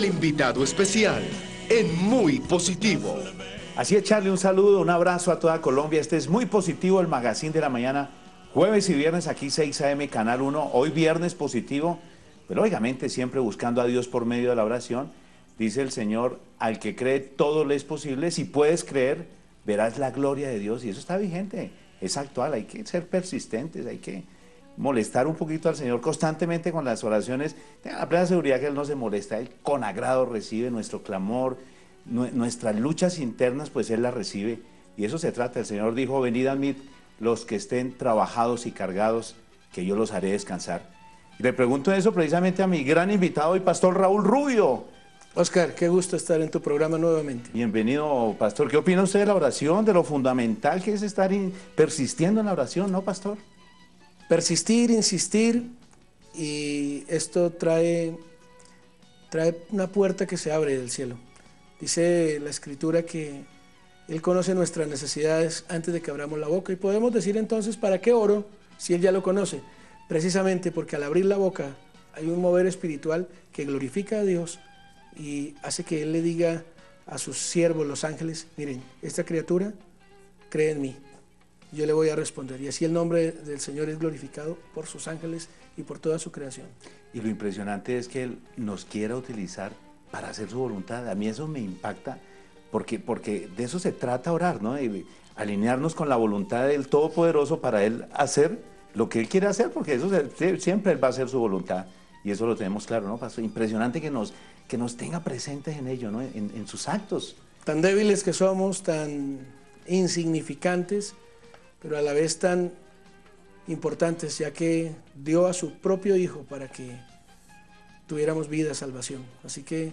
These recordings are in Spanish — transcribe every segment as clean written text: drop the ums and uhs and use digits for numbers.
el invitado especial en Muy Positivo. Así es, Charlie, un saludo, un abrazo a toda Colombia. Este es Muy Positivo, el magazine de la mañana, jueves y viernes aquí 6 a.m. Canal 1. Hoy viernes positivo, pero lógicamente siempre buscando a Dios por medio de la oración. Dice el Señor, al que cree todo le es posible. Si puedes creer, verás la gloria de Dios. Y eso está vigente, es actual. Hay que ser persistentes, hay que molestar un poquito al Señor constantemente con las oraciones. Tengan la plena seguridad que Él no se molesta. Él con agrado recibe nuestro clamor, nuestras luchas internas, pues Él las recibe. Y eso se trata. El Señor dijo, venid a mí los que estén trabajados y cargados, que yo los haré descansar. Y le pregunto eso precisamente a mi gran invitado y pastor Raúl Rubio. Oscar, qué gusto estar en tu programa nuevamente. Bienvenido, pastor. ¿Qué opina usted de la oración, de lo fundamental que es estar persistiendo en la oración, no, pastor? Persistir, insistir, y esto trae una puerta que se abre del cielo. Dice la Escritura que Él conoce nuestras necesidades antes de que abramos la boca, y podemos decir entonces, ¿para qué oro si Él ya lo conoce? Precisamente porque al abrir la boca hay un mover espiritual que glorifica a Dios y hace que Él le diga a sus siervos, los ángeles, miren, esta criatura cree en mí, yo le voy a responder. Y así el nombre del Señor es glorificado por sus ángeles y por toda su creación. Y lo impresionante es que Él nos quiera utilizar para hacer su voluntad. A mí eso me impacta, porque de eso se trata orar, ¿no? De alinearnos con la voluntad del Todopoderoso para Él hacer lo que Él quiere hacer, porque eso siempre Él va a hacer su voluntad. Y eso lo tenemos claro, ¿no, pastor? Impresionante que nos tenga presentes en ello, ¿no? En sus actos. Tan débiles que somos, tan insignificantes, pero a la vez tan importantes, ya que dio a su propio Hijo para que tuviéramos vida, salvación. Así que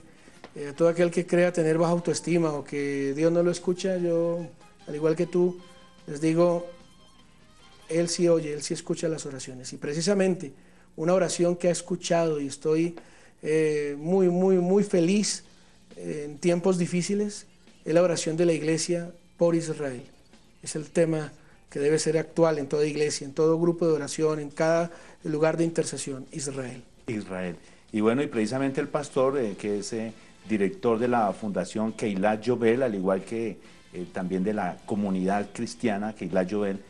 todo aquel que crea tener baja autoestima o que Dios no lo escucha, yo, al igual que tú, les digo, Él sí oye, Él sí escucha las oraciones. Y precisamente una oración que ha escuchado, y estoy muy feliz en tiempos difíciles, es la oración de la iglesia por Israel. Es el tema que debe ser actual en toda iglesia, en todo grupo de oración, en cada lugar de intercesión, Israel. Israel. Y bueno, y precisamente el pastor, que es director de la Fundación Keilat Yovel, al igual que también de la comunidad cristiana Keilat Yovel,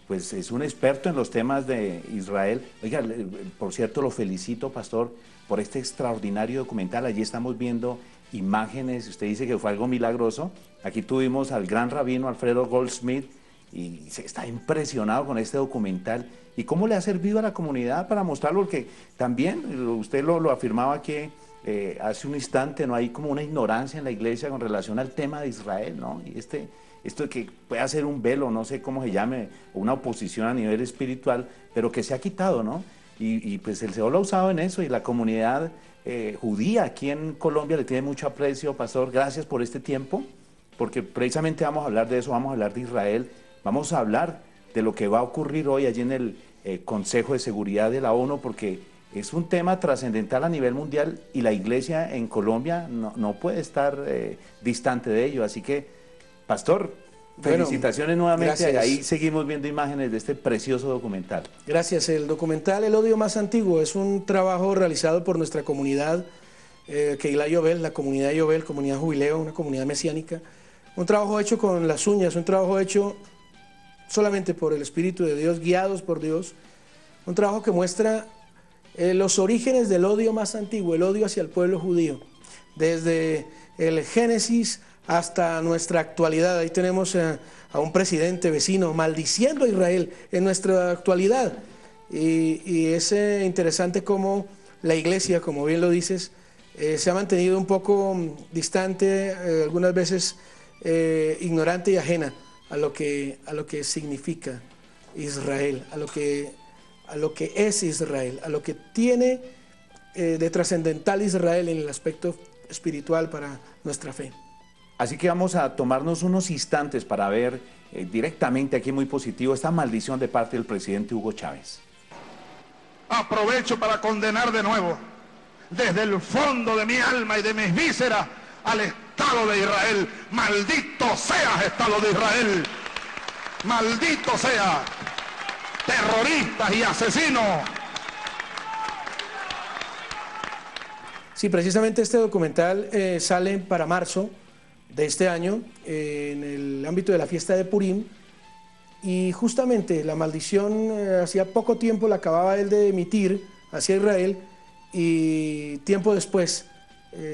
pues es un experto en los temas de Israel. Oiga, por cierto, lo felicito, pastor, por este extraordinario documental. Allí estamos viendo imágenes, usted dice que fue algo milagroso. Aquí tuvimos al gran rabino Alfredo Goldsmith, y se está impresionado con este documental y cómo le ha servido a la comunidad para mostrarlo, porque también usted lo afirmaba que hace un instante, no hay como una ignorancia en la iglesia con relación al tema de Israel, ¿no? Y esto de que puede ser un velo, no sé cómo se llame, o una oposición a nivel espiritual, pero que se ha quitado, ¿no? Y pues el Señor lo ha usado en eso, y la comunidad judía aquí en Colombia le tiene mucho aprecio, pastor. Gracias por este tiempo, porque precisamente vamos a hablar de eso, vamos a hablar de Israel. Vamos a hablar de lo que va a ocurrir hoy allí en el Consejo de Seguridad de la ONU, porque es un tema trascendental a nivel mundial y la iglesia en Colombia no puede estar distante de ello. Así que, pastor, felicitaciones nuevamente. Gracias. Ahí seguimos viendo imágenes de este precioso documental. Gracias. El documental El Odio Más Antiguo es un trabajo realizado por nuestra comunidad Keilat Yovel, la comunidad Yovel, comunidad Jubileo, una comunidad mesiánica. Un trabajo hecho con las uñas, un trabajo hecho solamente por el Espíritu de Dios, guiados por Dios, un trabajo que muestra los orígenes del odio más antiguo, el odio hacia el pueblo judío, desde el Génesis hasta nuestra actualidad. Ahí tenemos a un presidente vecino maldiciendo a Israel en nuestra actualidad, y es interesante cómo la iglesia, como bien lo dices, se ha mantenido un poco distante, algunas veces ignorante y ajena a lo que significa Israel, a lo que es Israel, a lo que tiene de trascendental Israel en el aspecto espiritual para nuestra fe. Así que vamos a tomarnos unos instantes para ver directamente aquí Muy Positivo esta maldición de parte del presidente Hugo Chávez. Aprovecho para condenar de nuevo, desde el fondo de mi alma y de mis vísceras, al Estado de Israel. Maldito seas, Estado de Israel. Maldito sea, terroristas y asesinos. Sí, precisamente este documental sale para marzo de este año en el ámbito de la fiesta de Purim, y justamente la maldición hacía poco tiempo la acababa él de emitir hacia Israel, y tiempo después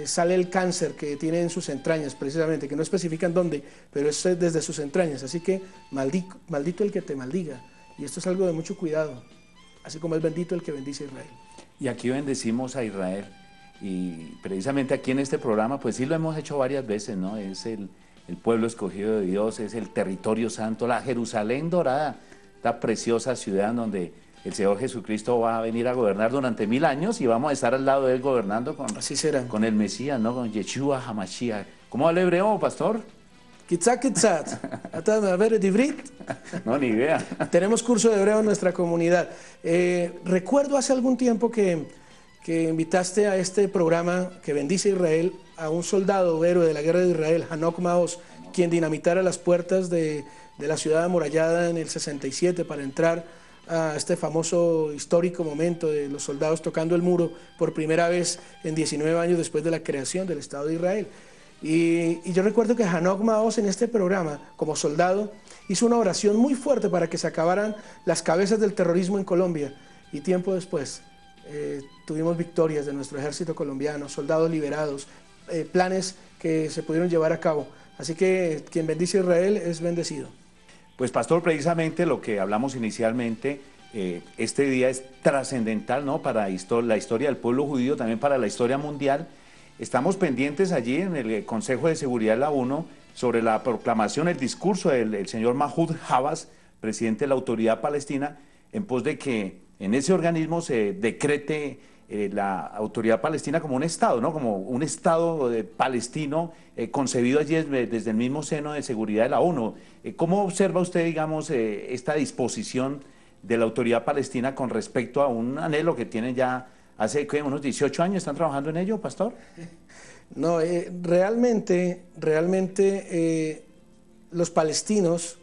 sale el cáncer que tiene en sus entrañas, precisamente, que no especifican dónde, pero es desde sus entrañas. Así que maldito el que te maldiga, y esto es algo de mucho cuidado, así como es bendito el que bendice a Israel. Y aquí bendecimos a Israel, y precisamente aquí en este programa, pues sí lo hemos hecho varias veces, ¿no? Es el pueblo escogido de Dios, es el territorio santo, la Jerusalén dorada, esta preciosa ciudad donde el Señor Jesucristo va a venir a gobernar durante 1000 años, y vamos a estar al lado de él gobernando Así será. con el Mesías, ¿no? Con Yeshua HaMashiach. ¿Cómo habla hebreo, pastor? Kitzat, kitzat. A ver, Divrit. No, ni idea. Tenemos curso de hebreo en nuestra comunidad. Recuerdo hace algún tiempo que invitaste a este programa que bendice a Israel a un soldado héroe de la guerra de Israel, Hanok Maoz, quien dinamitara las puertas de la ciudad amurallada en el 67 para entrar a este famoso histórico momento de los soldados tocando el muro por primera vez en 19 años después de la creación del Estado de Israel. Y yo recuerdo que Hanok Maoz en este programa, como soldado, hizo una oración muy fuerte para que se acabaran las cabezas del terrorismo en Colombia, y tiempo después tuvimos victorias de nuestro ejército colombiano, soldados liberados, planes que se pudieron llevar a cabo. Así que quien bendice a Israel es bendecido. Pues pastor, precisamente lo que hablamos inicialmente, este día es trascendental, ¿no? Para la historia del pueblo judío, también para la historia mundial. Estamos pendientes allí en el Consejo de Seguridad de la ONU sobre la proclamación, el discurso del señor Mahmoud Abbas, presidente de la Autoridad Palestina, en pos de que en ese organismo se decrete la Autoridad Palestina como un Estado, ¿no? Como un Estado palestino concebido allí desde el mismo seno de seguridad de la ONU. ¿Cómo observa usted, digamos, esta disposición de la Autoridad Palestina con respecto a un anhelo que tienen ya hace unos 18 años? ¿Están trabajando en ello, pastor? No, realmente los palestinos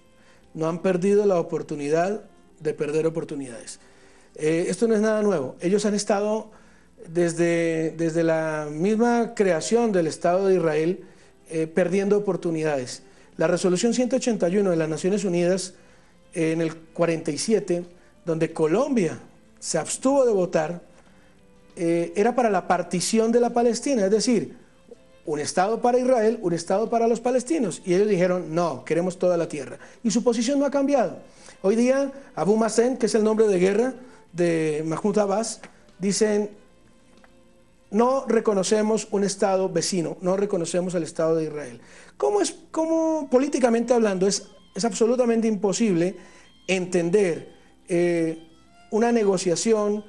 no han perdido la oportunidad de perder oportunidades. Esto no es nada nuevo. Ellos han estado desde la misma creación del Estado de Israel perdiendo oportunidades. La resolución 181 de las Naciones Unidas en el 47, donde Colombia se abstuvo de votar, era para la partición de la Palestina, es decir, un Estado para Israel, un Estado para los palestinos. Y ellos dijeron, no, queremos toda la tierra. Y su posición no ha cambiado. Hoy día, Abu Mazen, que es el nombre de guerra de Mahmoud Abbas, dicen, no reconocemos un Estado vecino, no reconocemos el Estado de Israel. ¿Cómo políticamente hablando, es absolutamente imposible entender una negociación,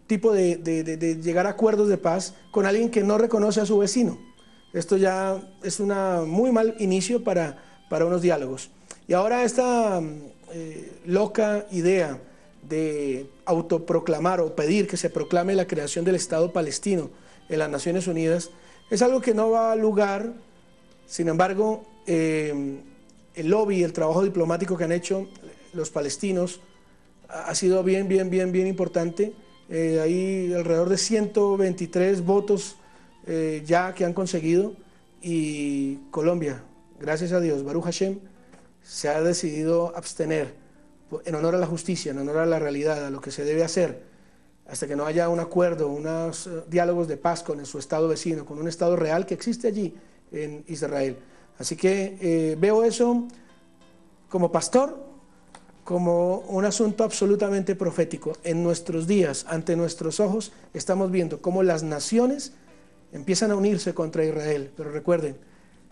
tipo de llegar a acuerdos de paz con alguien que no reconoce a su vecino? Esto ya es un muy mal inicio para unos diálogos. Y ahora esta loca idea de autoproclamar o pedir que se proclame la creación del Estado palestino en las Naciones Unidas es algo que no va a lugar. Sin embargo, el lobby, el trabajo diplomático que han hecho los palestinos ha sido bien importante. Hay alrededor de 123 votos ya que han conseguido, y Colombia, gracias a Dios, Baruch Hashem, se ha decidido abstener en honor a la justicia, en honor a la realidad, a lo que se debe hacer, hasta que no haya un acuerdo, unos diálogos de paz con su Estado vecino, con un Estado real que existe allí en Israel. Así que veo eso como pastor, como un asunto absolutamente profético. En nuestros días, ante nuestros ojos, estamos viendo cómo las naciones empiezan a unirse contra Israel. Pero recuerden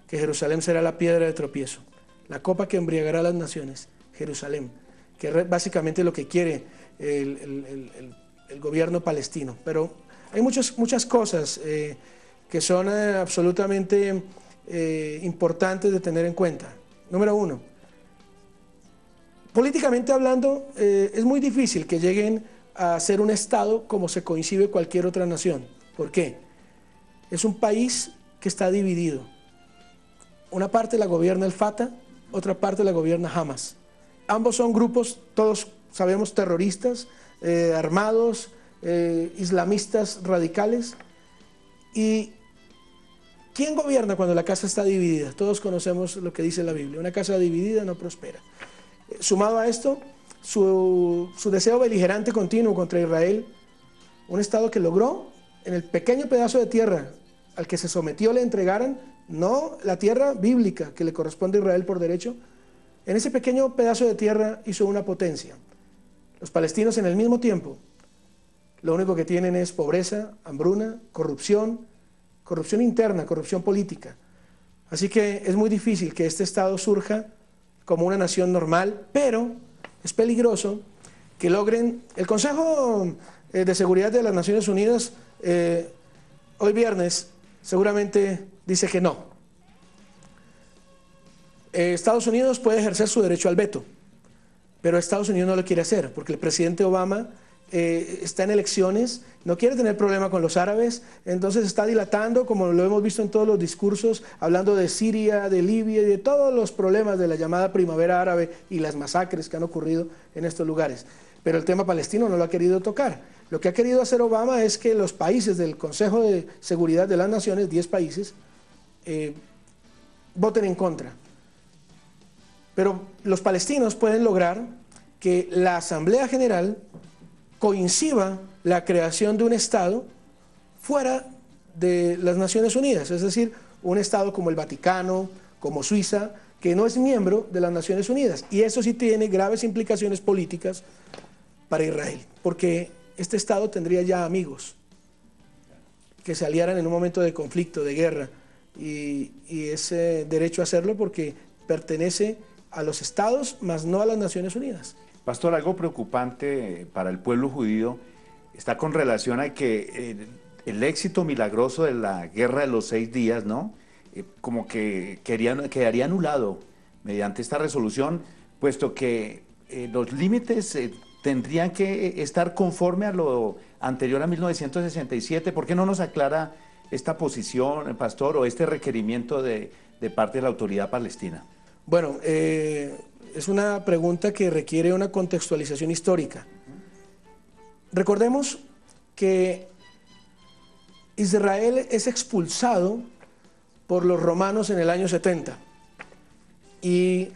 que Jerusalén será la piedra de tropiezo, la copa que embriagará a las naciones, Jerusalén, que es básicamente lo que quiere el gobierno palestino. Pero hay muchas cosas que son absolutamente importantes de tener en cuenta. Número uno, políticamente hablando, es muy difícil que lleguen a ser un Estado como se concibe cualquier otra nación. ¿Por qué? Es un país que está dividido. Una parte la gobierna el Fatah, otra parte la gobierna Hamas. Ambos son grupos, todos sabemos, terroristas, armados, islamistas radicales. ¿Y quién gobierna cuando la casa está dividida? Todos conocemos lo que dice la Biblia: una casa dividida no prospera. Sumado a esto, su deseo beligerante continuo contra Israel, un Estado que logró en el pequeño pedazo de tierra al que se sometió le entregaran, no la tierra bíblica que le corresponde a Israel por derecho, en ese pequeño pedazo de tierra hizo una potencia. Los palestinos en el mismo tiempo, lo único que tienen es pobreza, hambruna, corrupción interna, corrupción política. Así que es muy difícil que este Estado surja como una nación normal, pero es peligroso que logren. El Consejo de Seguridad de las Naciones Unidas hoy viernes seguramente dice que no. Estados Unidos puede ejercer su derecho al veto, pero Estados Unidos no lo quiere hacer porque el presidente Obama está en elecciones, no quiere tener problema con los árabes, entonces está dilatando, como lo hemos visto en todos los discursos, hablando de Siria, de Libia y de todos los problemas de la llamada primavera árabe y las masacres que han ocurrido en estos lugares. Pero el tema palestino no lo ha querido tocar. Lo que ha querido hacer Obama es que los países del Consejo de Seguridad de las Naciones, 10 países, voten en contra. Pero los palestinos pueden lograr que la Asamblea General coincida la creación de un Estado fuera de las Naciones Unidas, es decir, un Estado como el Vaticano, como Suiza, que no es miembro de las Naciones Unidas. Y eso sí tiene graves implicaciones políticas para Israel, porque este Estado tendría ya amigos que se aliaran en un momento de conflicto, de guerra, y ese derecho a hacerlo porque pertenece a los Estados, más no a las Naciones Unidas. Pastor, algo preocupante para el pueblo judío está con relación a que el éxito milagroso de la guerra de los 6 días, ¿no? Como que quedaría anulado mediante esta resolución, puesto que los límites tendrían que estar conforme a lo anterior a 1967. ¿Por qué no nos aclara esta posición, Pastor, o este requerimiento de parte de la autoridad palestina? Bueno, es una pregunta que requiere una contextualización histórica. Recordemos que Israel es expulsado por los romanos en el año 70 y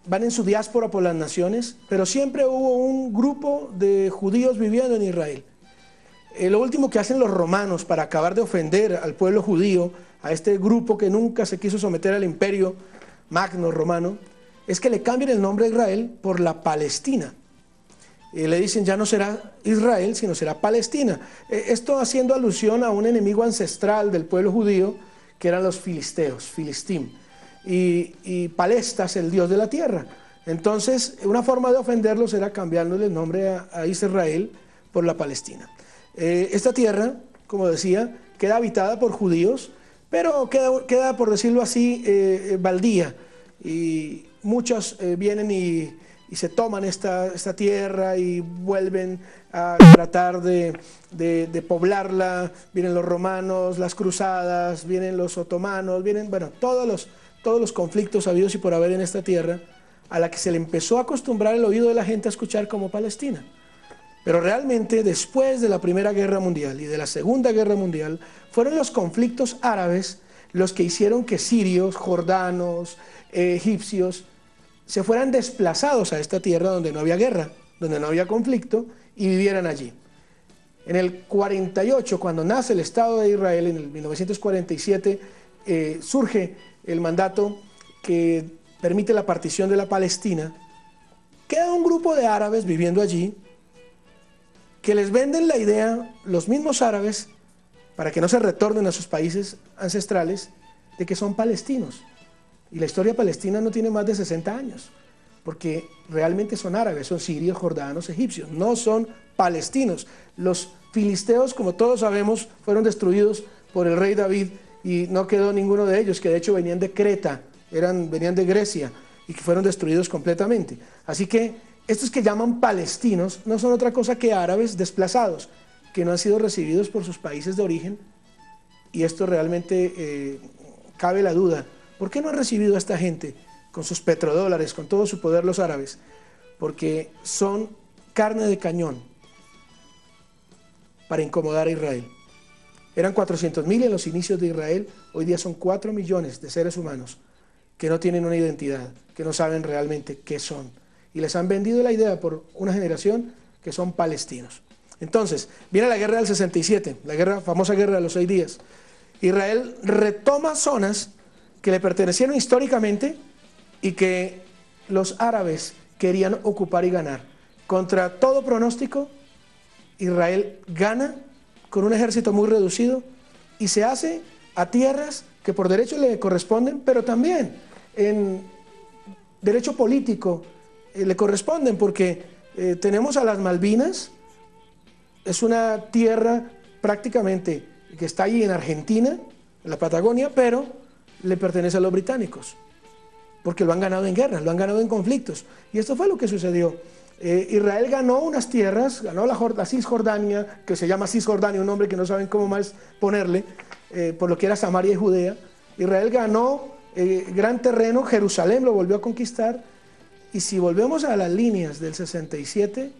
van en su diáspora por las naciones, pero siempre hubo un grupo de judíos viviendo en Israel. Lo último que hacen los romanos para acabar de ofender al pueblo judío, a este grupo que nunca se quiso someter al imperio magno romano, es que le cambien el nombre a Israel por la Palestina. Le dicen ya no será Israel, sino será Palestina. Esto haciendo alusión a un enemigo ancestral del pueblo judío, que eran los filisteos, filistim, y Palestas, el dios de la tierra. Entonces, una forma de ofenderlos era cambiándole el nombre a Israel por la Palestina. Esta tierra, como decía, queda habitada por judíos, pero queda por decirlo así, baldía, y muchos vienen y se toman esta tierra y vuelven a tratar de poblarla. Vienen los romanos, las cruzadas, vienen los otomanos, vienen, bueno, todos los conflictos habidos y por haber en esta tierra, a la que se le empezó a acostumbrar el oído de la gente a escuchar como Palestina. Pero realmente después de la Primera Guerra Mundial y de la Segunda Guerra Mundial, fueron los conflictos árabes los que hicieron que sirios, jordanos, egipcios se fueran desplazados a esta tierra donde no había guerra, donde no había conflicto, y vivieran allí. En el 48, cuando nace el Estado de Israel, en el 1947, surge el mandato que permite la partición de la Palestina. Queda un grupo de árabes viviendo allí que les venden la idea, los mismos árabes, para que no se retornen a sus países ancestrales, de que son palestinos. Y la historia palestina no tiene más de 60 años, porque realmente son árabes, son sirios, jordanos, egipcios, no son palestinos. Los filisteos, como todos sabemos, fueron destruidos por el rey David y no quedó ninguno de ellos, que de hecho venían de Creta, venían de Grecia y que fueron destruidos completamente. Así que estos que llaman palestinos no son otra cosa que árabes desplazados, que no han sido recibidos por sus países de origen, y esto realmente cabe la duda. ¿Por qué no han recibido a esta gente con sus petrodólares, con todo su poder los árabes? Porque son carne de cañón para incomodar a Israel. Eran 400.000 en los inicios de Israel, hoy día son 4 millones de seres humanos que no tienen una identidad, que no saben realmente qué son. Y les han vendido la idea por una generación que son palestinos. Entonces, viene la guerra del 67, la famosa guerra de los 6 días. Israel retoma zonas que le pertenecieron históricamente y que los árabes querían ocupar y ganar. Contra todo pronóstico, Israel gana con un ejército muy reducido y se hace a tierras que por derecho le corresponden, pero también en derecho político le corresponden, porque tenemos a las Malvinas, es una tierra prácticamente que está allí en Argentina, en la Patagonia, pero le pertenece a los británicos, porque lo han ganado en guerras, lo han ganado en conflictos. Y esto fue lo que sucedió. Israel ganó unas tierras, ganó la Cisjordania, que se llama Cisjordania, un nombre que no saben cómo más ponerle, por lo que era Samaria y Judea. Israel ganó gran terreno, Jerusalén lo volvió a conquistar, y si volvemos a las líneas del 67,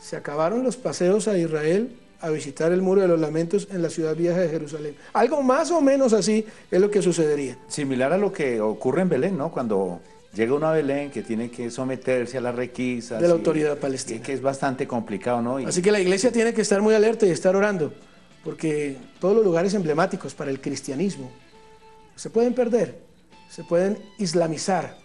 se acabaron los paseos a Israel a visitar el Muro de los Lamentos en la ciudad vieja de Jerusalén. Algo más o menos así es lo que sucedería. Similar a lo que ocurre en Belén, ¿no? Cuando llega uno a Belén que tiene que someterse a las requisas de la autoridad palestina. Que es bastante complicado, ¿no? Así que la iglesia tiene que estar muy alerta y estar orando, porque todos los lugares emblemáticos para el cristianismo se pueden perder, se pueden islamizar.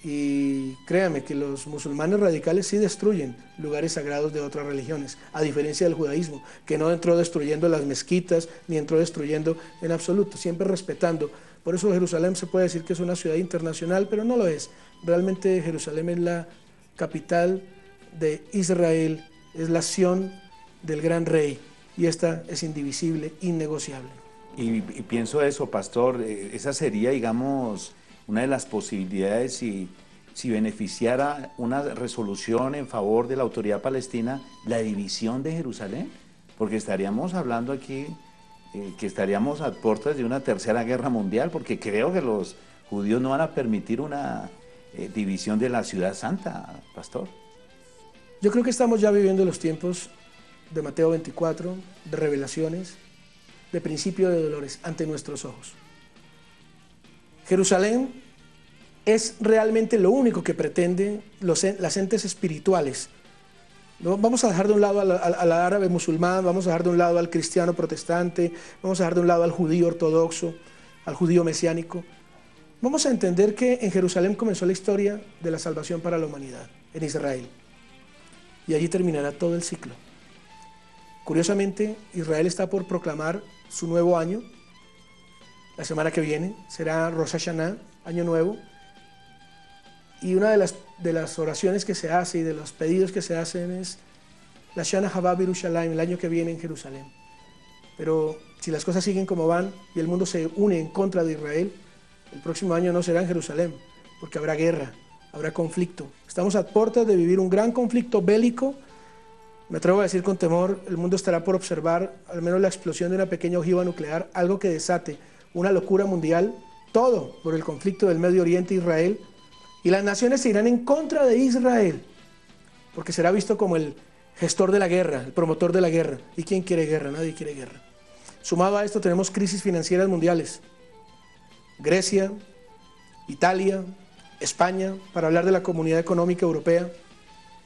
Y créame que los musulmanes radicales sí destruyen lugares sagrados de otras religiones, a diferencia del judaísmo, que no entró destruyendo las mezquitas, ni entró destruyendo en absoluto, siempre respetando. Por eso Jerusalén se puede decir que es una ciudad internacional, pero no lo es. Realmente Jerusalén es la capital de Israel, es la Sión del gran rey, y esta es indivisible, innegociable. Y pienso eso, pastor, esa sería, digamos, una de las posibilidades si beneficiara una resolución en favor de la autoridad palestina, la división de Jerusalén, porque estaríamos hablando aquí que estaríamos a puertas de una tercera guerra mundial, porque creo que los judíos no van a permitir una división de la ciudad santa, pastor. Yo creo que estamos ya viviendo los tiempos de Mateo 24, de revelaciones, de principio de dolores ante nuestros ojos. Jerusalén es realmente lo único que pretende las entes espirituales. ¿No? Vamos a dejar de un lado al árabe musulmán, vamos a dejar de un lado al cristiano protestante, vamos a dejar de un lado al judío ortodoxo, al judío mesiánico. Vamos a entender que en Jerusalén comenzó la historia de la salvación para la humanidad, en Israel. Y allí terminará todo el ciclo. Curiosamente, Israel está por proclamar su nuevo año. La semana que viene será Rosh Hashanah, Año Nuevo. Y una de las oraciones que se hace y de los pedidos que se hacen es la Shana Haba B'Yerushalayim, el año que viene en Jerusalén. Pero si las cosas siguen como van y el mundo se une en contra de Israel, el próximo año no será en Jerusalén, porque habrá guerra, habrá conflicto. Estamos a puertas de vivir un gran conflicto bélico. Me atrevo a decir con temor, el mundo estará por observar al menos la explosión de una pequeña ojiva nuclear, algo que desate una locura mundial, todo por el conflicto del Medio Oriente e Israel. Y las naciones se irán en contra de Israel, porque será visto como el gestor de la guerra, el promotor de la guerra. ¿Y quién quiere guerra? Nadie quiere guerra. Sumado a esto tenemos crisis financieras mundiales. Grecia, Italia, España, para hablar de la Comunidad Económica Europea.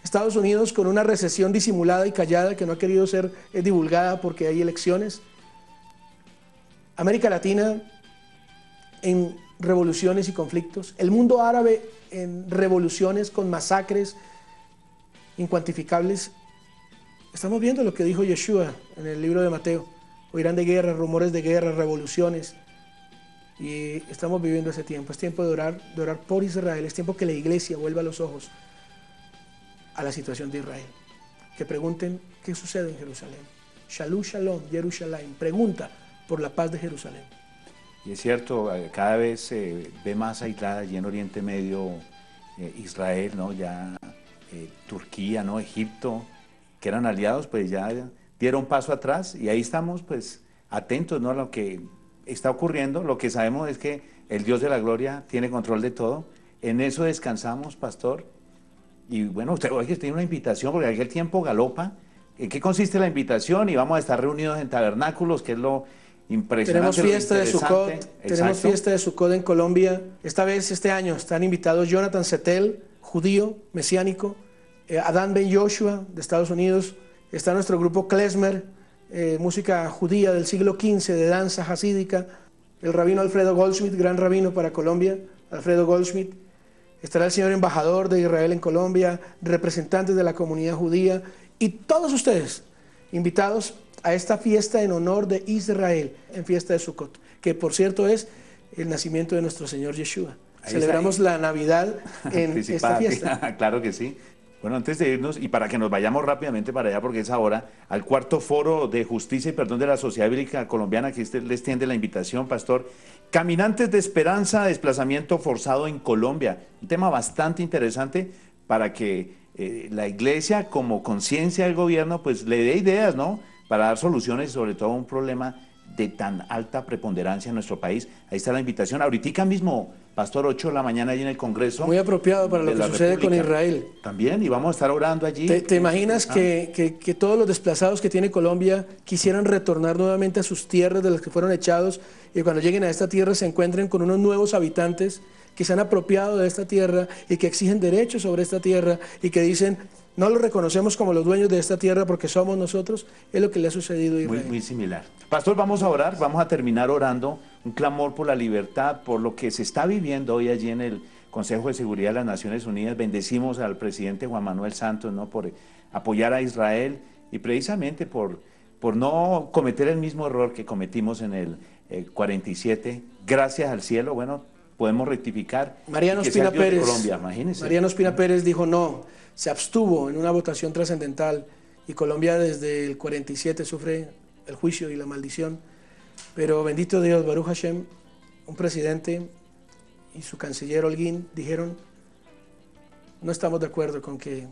Estados Unidos con una recesión disimulada y callada que no ha querido ser divulgada porque hay elecciones. América Latina en revoluciones y conflictos. El mundo árabe en revoluciones con masacres incuantificables. Estamos viendo lo que dijo Yeshua en el libro de Mateo. Oirán de guerra, rumores de guerra, revoluciones. Y estamos viviendo ese tiempo. Es tiempo de orar por Israel. Es tiempo que la iglesia vuelva los ojos a la situación de Israel. Que pregunten qué sucede en Jerusalén. Shalom, Shalom, Yerushalayim. Pregunta por la paz de Jerusalén. Y es cierto, cada vez se ve más aislada allí en Oriente Medio Israel, ¿no? Ya Turquía, ¿no? Egipto, que eran aliados, pues ya dieron paso atrás y ahí estamos pues atentos, ¿no? A lo que está ocurriendo. Lo que sabemos es que el Dios de la gloria tiene control de todo. En eso descansamos, pastor. Y bueno, usted hoy tiene una invitación, porque aquel tiempo galopa ¿En qué consiste la invitación? Y vamos a estar reunidos en tabernáculos, que es lo impresionante. Tenemos fiesta de Sukkot, tenemos Exacto. fiesta de Sukkot en Colombia. Esta vez, este año, están invitados Jonathan Setel, judío, mesiánico, Adán Ben Joshua, de Estados Unidos. Está nuestro grupo Klezmer, música judía del siglo XV, de danza hasídica. El rabino Alfredo Goldschmidt, gran rabino para Colombia, Alfredo Goldschmidt. Estará el señor embajador de Israel en Colombia, representantes de la comunidad judía y todos ustedes invitados a esta fiesta en honor de Israel, en fiesta de Sukkot, que por cierto es el nacimiento de nuestro Señor Yeshua. Celebramos la Navidad en esta fiesta. Claro que sí. Bueno, antes de irnos, y para que nos vayamos rápidamente para allá, porque es ahora, al cuarto foro de justicia y perdón de la Sociedad Bíblica Colombiana, aquí les tiende la invitación, pastor. Caminantes de esperanza, desplazamiento forzado en Colombia. Un tema bastante interesante para que la iglesia, como conciencia del gobierno, pues le dé ideas, ¿no? Para dar soluciones, sobre todo a un problema de tan alta preponderancia en nuestro país. Ahí está la invitación. Ahorita mismo, pastor, 8 de la mañana allí en el Congreso. Muy apropiado para lo que sucede con Israel. También, y vamos a estar orando allí. ¿Te imaginas que todos los desplazados que tiene Colombia quisieran retornar nuevamente a sus tierras de las que fueron echados y cuando lleguen a esta tierra se encuentren con unos nuevos habitantes que se han apropiado de esta tierra y que exigen derechos sobre esta tierra y que dicen, no los reconocemos como los dueños de esta tierra porque somos nosotros? Es lo que le ha sucedido a Israel. Muy similar. Pastor, vamos a orar, vamos a terminar orando, un clamor por la libertad, por lo que se está viviendo hoy allí en el Consejo de Seguridad de las Naciones Unidas. Bendecimos al presidente Juan Manuel Santos, ¿no?, por apoyar a Israel y precisamente por no cometer el mismo error que cometimos en el 47. Gracias al cielo, bueno, podemos rectificar. Mariano Ospina Pérez, Colombia, imagínense. Mariano Ospina Pérez dijo no, se abstuvo en una votación trascendental y Colombia desde el 47 sufre el juicio y la maldición. Pero bendito Dios, Baruch Hashem, un presidente y su canciller Holguín dijeron, no estamos de acuerdo con que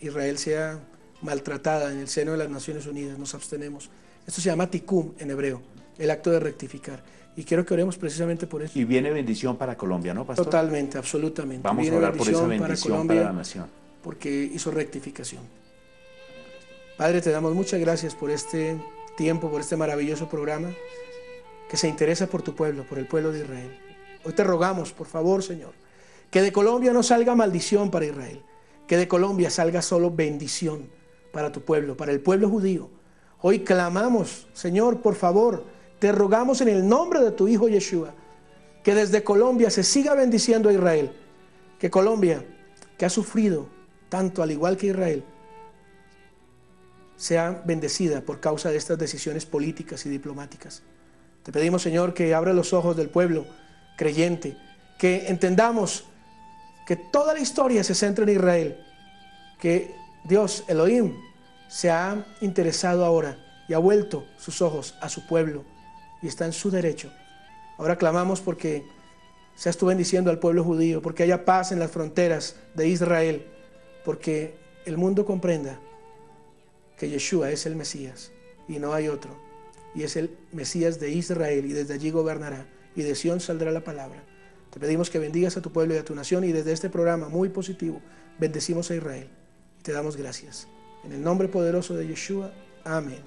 Israel sea maltratada en el seno de las Naciones Unidas, nos abstenemos. Esto se llama tikkun en hebreo, el acto de rectificar. Y quiero que oremos precisamente por eso. Y viene bendición para Colombia, ¿no, pastor? Totalmente, absolutamente. Vamos a orar por esa bendición para la nación. Porque hizo rectificación. Padre, te damos muchas gracias por este tiempo, por este maravilloso programa que se interesa por tu pueblo, por el pueblo de Israel. Hoy te rogamos, por favor, Señor, que de Colombia no salga maldición para Israel, que de Colombia salga solo bendición para tu pueblo, para el pueblo judío. Hoy clamamos, Señor, por favor, te rogamos en el nombre de tu Hijo Yeshua, que desde Colombia se siga bendiciendo a Israel, que Colombia, que ha sufrido tanto al igual que Israel, sea bendecida por causa de estas decisiones políticas y diplomáticas. Te pedimos, Señor, que abra los ojos del pueblo creyente, que entendamos que toda la historia se centra en Israel, que Dios, Elohim, se ha interesado ahora y ha vuelto sus ojos a su pueblo y está en su derecho. Ahora clamamos porque seas tú bendiciendo al pueblo judío, porque haya paz en las fronteras de Israel, porque el mundo comprenda que Yeshua es el Mesías y no hay otro, y es el Mesías de Israel y desde allí gobernará y de Sión saldrá la palabra. Te pedimos que bendigas a tu pueblo y a tu nación y desde este programa muy positivo bendecimos a Israel y te damos gracias. En el nombre poderoso de Yeshua, amén.